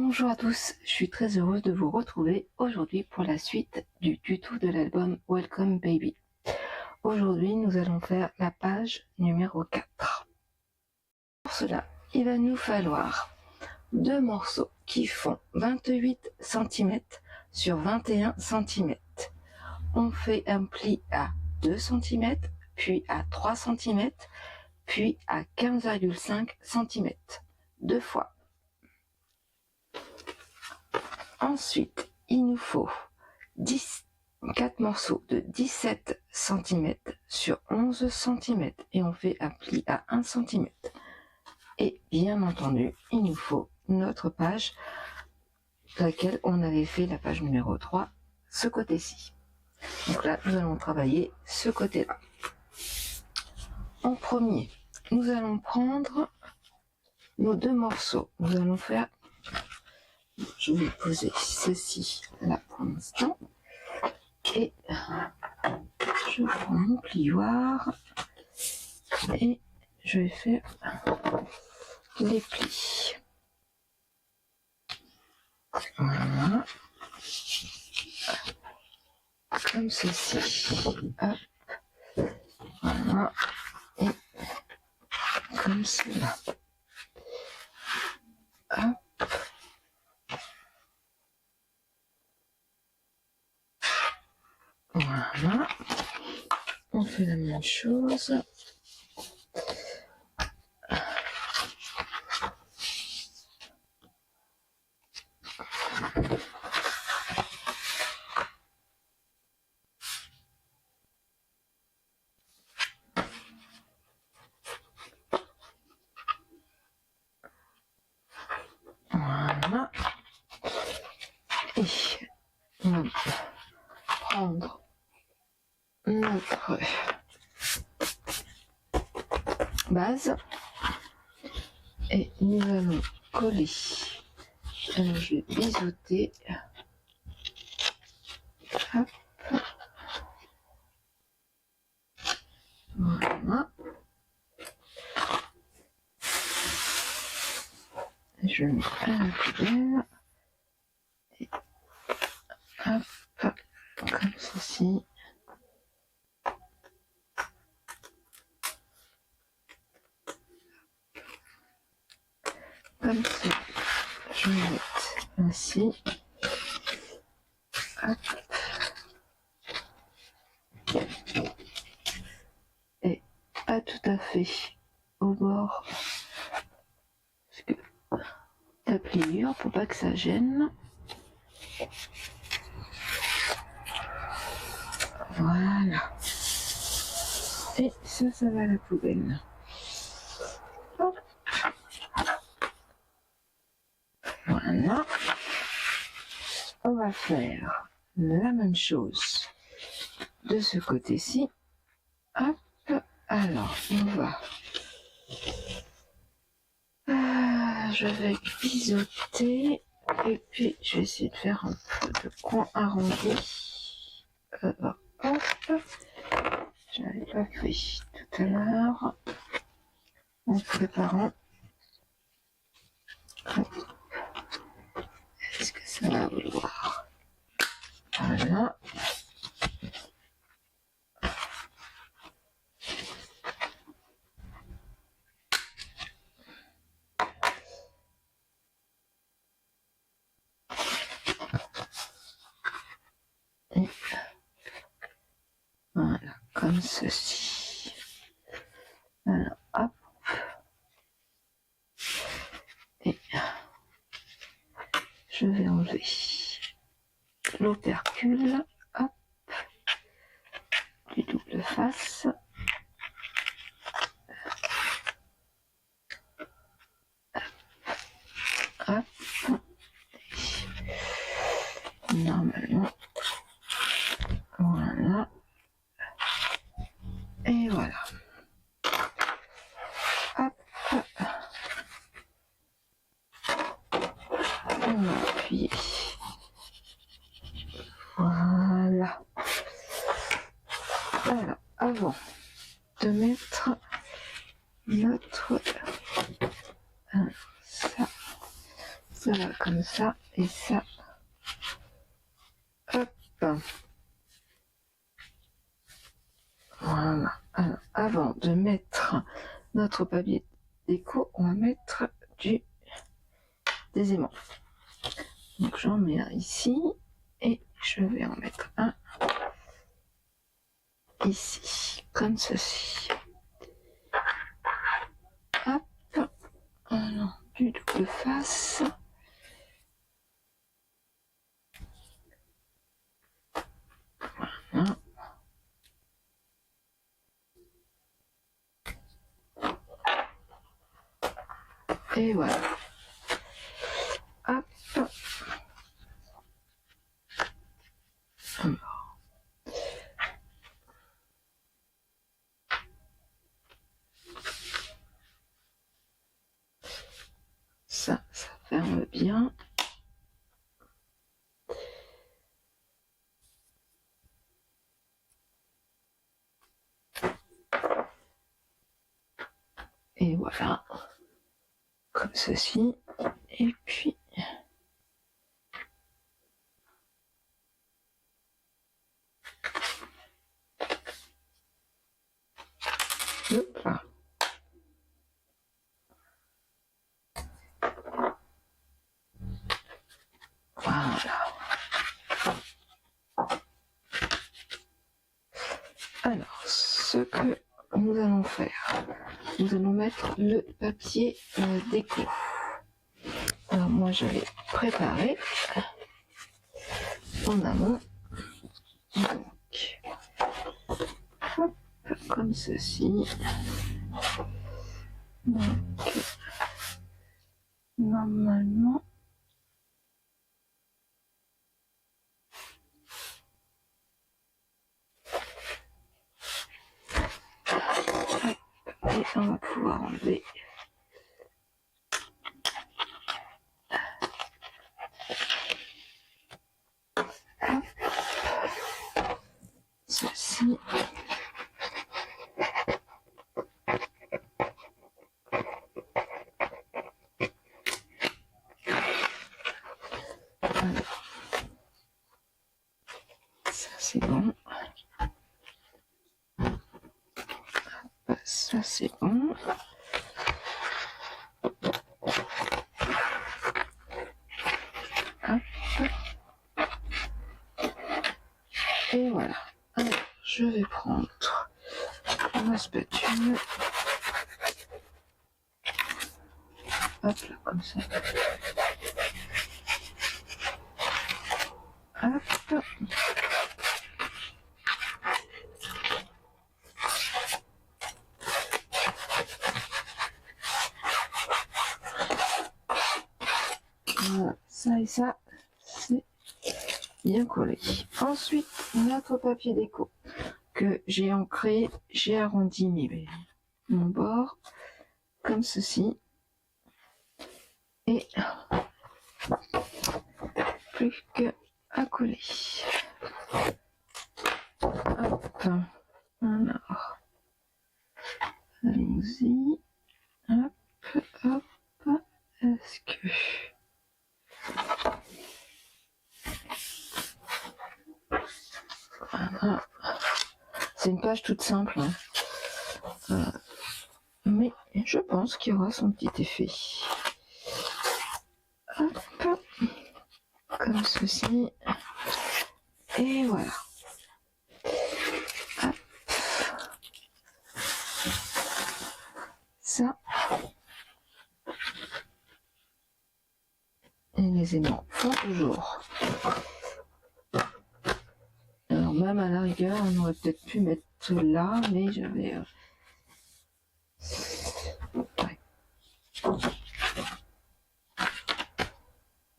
Bonjour à tous, je suis très heureuse de vous retrouver aujourd'hui pour la suite du tuto de l'album Welcome Baby. Aujourd'hui, nous allons faire la page numéro 4. Pour cela, il va nous falloir deux morceaux qui font 28 cm sur 21 cm. On fait un pli à 2 cm, puis à 3 cm, puis à 15,5 cm, deux fois. Ensuite, il nous faut 4 morceaux de 17 cm sur 11 cm et on fait un pli à 1 cm. Et bien entendu, il nous faut notre page, laquelle on avait fait la page numéro 3, ce côté-ci. Donc là, nous allons travailler ce côté-là. En premier, nous allons prendre nos deux morceaux. Nous allons faire... Je vais poser ceci là pour l'instant. Et je prends mon plioir et je vais faire les plis. Voilà. Comme ceci. Hop. Voilà. Et comme cela. Hop. Voilà, on fait la même chose. Voilà. Et on va prendre notre base et nous allons coller. Alors je vais biseauter. Hop. Voilà. Je mets à la poubelle. Et hop, comme ceci. Comme ça, je vais mettre ainsi. Hop. Et pas tout à fait au bord. Parce que la pliure, faut pas que ça gêne. Voilà. Et ça va à la poubelle. Hop. Voilà. On va faire la même chose de ce côté-ci. Hop. Alors, on va... je vais biseauter. Et puis, je vais essayer de faire un peu de coin arrondi. Hop. Je n'avais pas fait tout à l'heure. En préparant. Est-ce que ça va vouloir? Voilà. Et voilà, comme ceci. Alors, hop. Et je vais enlever l'opercule, hop, du double face. Hop. Normalement. Voilà. Et voilà. Hop. On va appuyer. Voilà. Alors, avant de mettre notre... Alors, ça, Ça va comme ça et ça. Hop. Voilà. Alors, avant de mettre notre papier déco, on va mettre des aimants. Donc j'en mets un ici et je vais en mettre un ici, comme ceci. Hop. Alors, du double face. Voilà. Et voilà. Hop. Alors. Ça ferme bien. Et voilà. Comme ceci. Et puis... Hop là. Voilà. Alors, ce que nous allons faire, nous allons mettre le papier déco. Alors moi je l'ai préparé en amont. Donc, hop, comme ceci. Donc, normalement, et on va pouvoir enlever ceci. Alors, ça c'est bon. Ça c'est bon. Hop. Et voilà. Alors, je vais prendre ma spatule. Hop là, comme ça. Hop. Voilà, ça et ça, c'est bien collé. Ensuite, notre papier déco que j'ai ancré, j'ai arrondi mon bord comme ceci. Et plus que à coller. Hop. Alors, allons-y. Hop, hop. Est-ce que... Voilà. C'est une page toute simple. Hein. Mais je pense qu'il y aura son petit effet. Hop. Comme ceci. Et voilà. Hop. Ça. Et les aimants font toujours. Alors même à la rigueur, on aurait peut-être pu mettre là, mais j'avais... Ouais.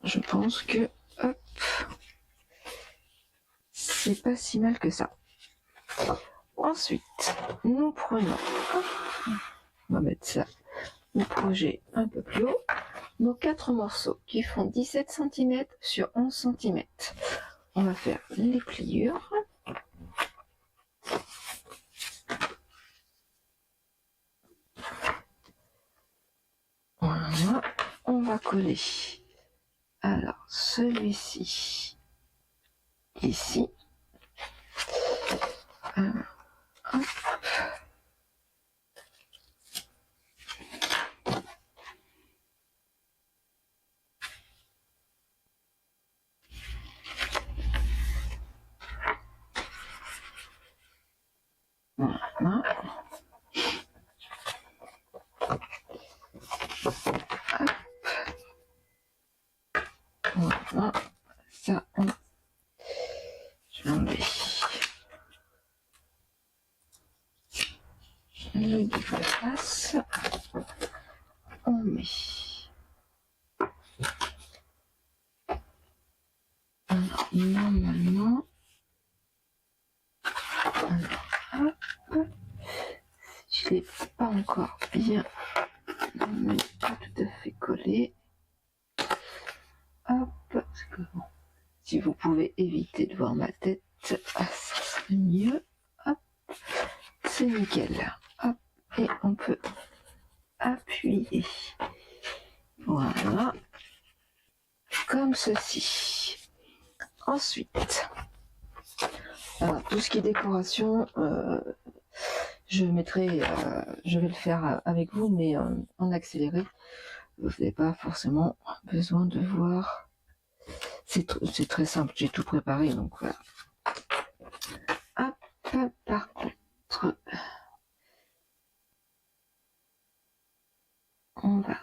Je pense que... Hop. C'est pas si mal que ça. Ensuite, nous prenons... On va mettre ça au projet un peu plus haut. Nos 4 morceaux qui font 17 cm sur 11 cm. On va faire les pliures. Voilà. On va coller Alors, celui-ci, ici. Hop. Voilà. Voilà. Ça, je vais enlever le dégueulasse. On met. Alors, normalement. Alors, hop. Je ne l'ai pas encore bien, mais pas tout à fait collé. Hop. Parce que bon, si vous pouvez éviter de voir ma tête, ça serait mieux. Hop. C'est nickel. Hop. Et on peut appuyer. Voilà. Comme ceci. Ensuite, alors, tout ce qui est décoration, je vais le faire avec vous, mais en accéléré. Vous n'avez pas forcément besoin de voir. C'est très simple, j'ai tout préparé, donc voilà. Hop, par contre, on va.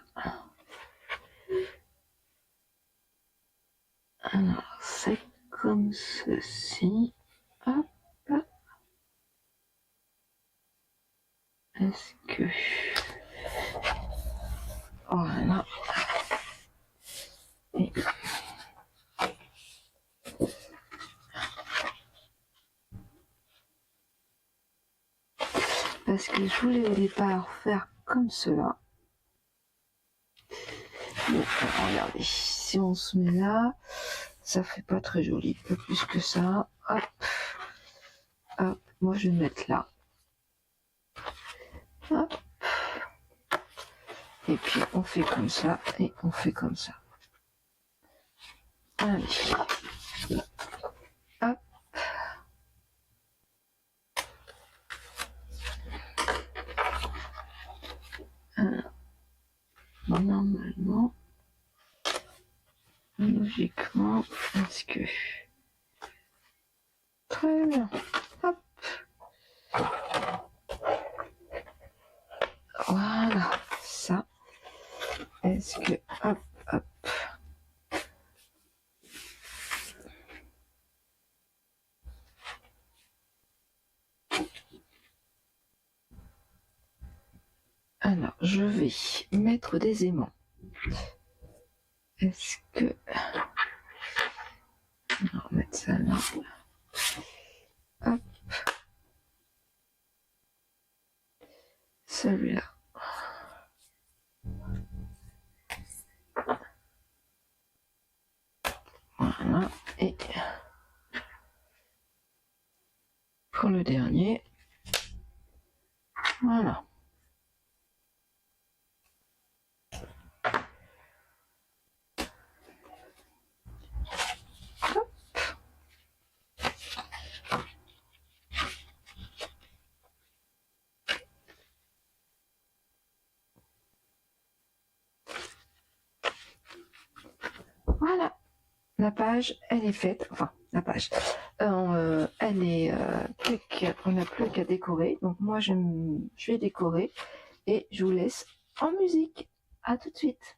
Alors, c'est comme ceci. Hop. Est-ce que... Voilà. Et... Parce que je voulais au départ faire comme cela. Mais regardez, si on se met là, ça fait pas très joli, pas plus que ça. Hop, hop, moi je vais me mettre là. Hop. Et puis on fait comme ça et on fait comme ça. Allez. Hop. Alors, normalement, logiquement, est-ce que... Très bien. Hop. Voilà, ça. Est-ce que... Hop, hop. Alors, je vais mettre des aimants. Est-ce que... On va mettre ça là. Hop. Celui-là. Voilà. Et pour le dernier, voilà. Hop. Voilà. La page, elle est faite. Enfin, la page. Elle est on n'a plus qu'à décorer. Donc moi, je vais décorer et je vous laisse en musique. À tout de suite.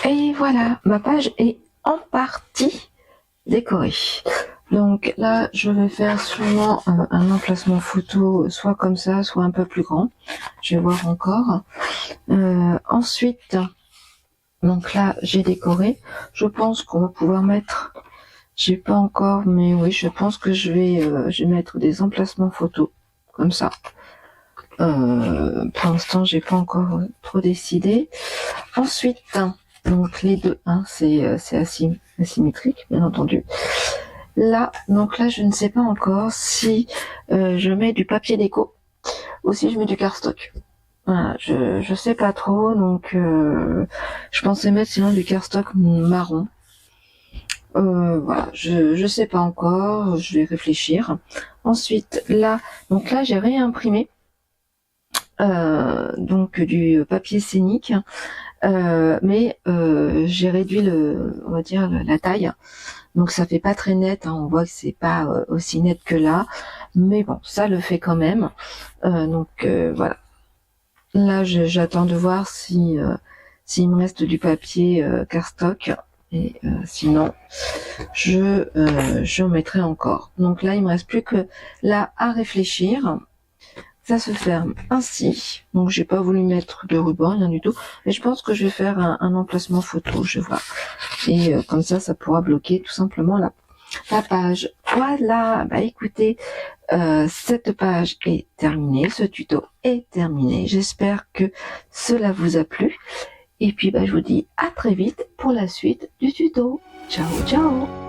Et voilà, ma page est en partie décorée. Donc là, je vais faire sûrement un emplacement photo, soit comme ça, soit un peu plus grand. Je vais voir encore. Ensuite, donc là, j'ai décoré. Je pense qu'on va pouvoir mettre, j'ai pas encore, mais oui, je pense que je vais mettre des emplacements photos, comme ça. Pour l'instant, j'ai pas encore trop décidé. Ensuite, donc les deux, hein, c'est asymétrique, bien entendu. Là, donc là, je ne sais pas encore si je mets du papier déco ou si je mets du cardstock. Voilà, je sais pas trop, donc je pensais mettre sinon du cardstock marron. Voilà, je sais pas encore, je vais réfléchir. Ensuite, là, donc là, j'ai réimprimé donc du papier scénique, mais j'ai réduit on va dire la taille. Donc ça fait pas très net, hein, on voit que c'est pas aussi net que là, mais bon, ça le fait quand même. Donc voilà. Là, j'attends de voir si s'il me reste du papier cardstock, et sinon je en mettrai encore. Donc là, il me reste plus que là à réfléchir. Ça se ferme ainsi. Donc j'ai pas voulu mettre de ruban, rien du tout. Mais je pense que je vais faire un emplacement photo, je vois. Et comme ça pourra bloquer tout simplement la page. Voilà, bah écoutez, cette page est terminée, ce tuto est terminé. J'espère que cela vous a plu. Et puis bah, je vous dis à très vite pour la suite du tuto. Ciao, ciao!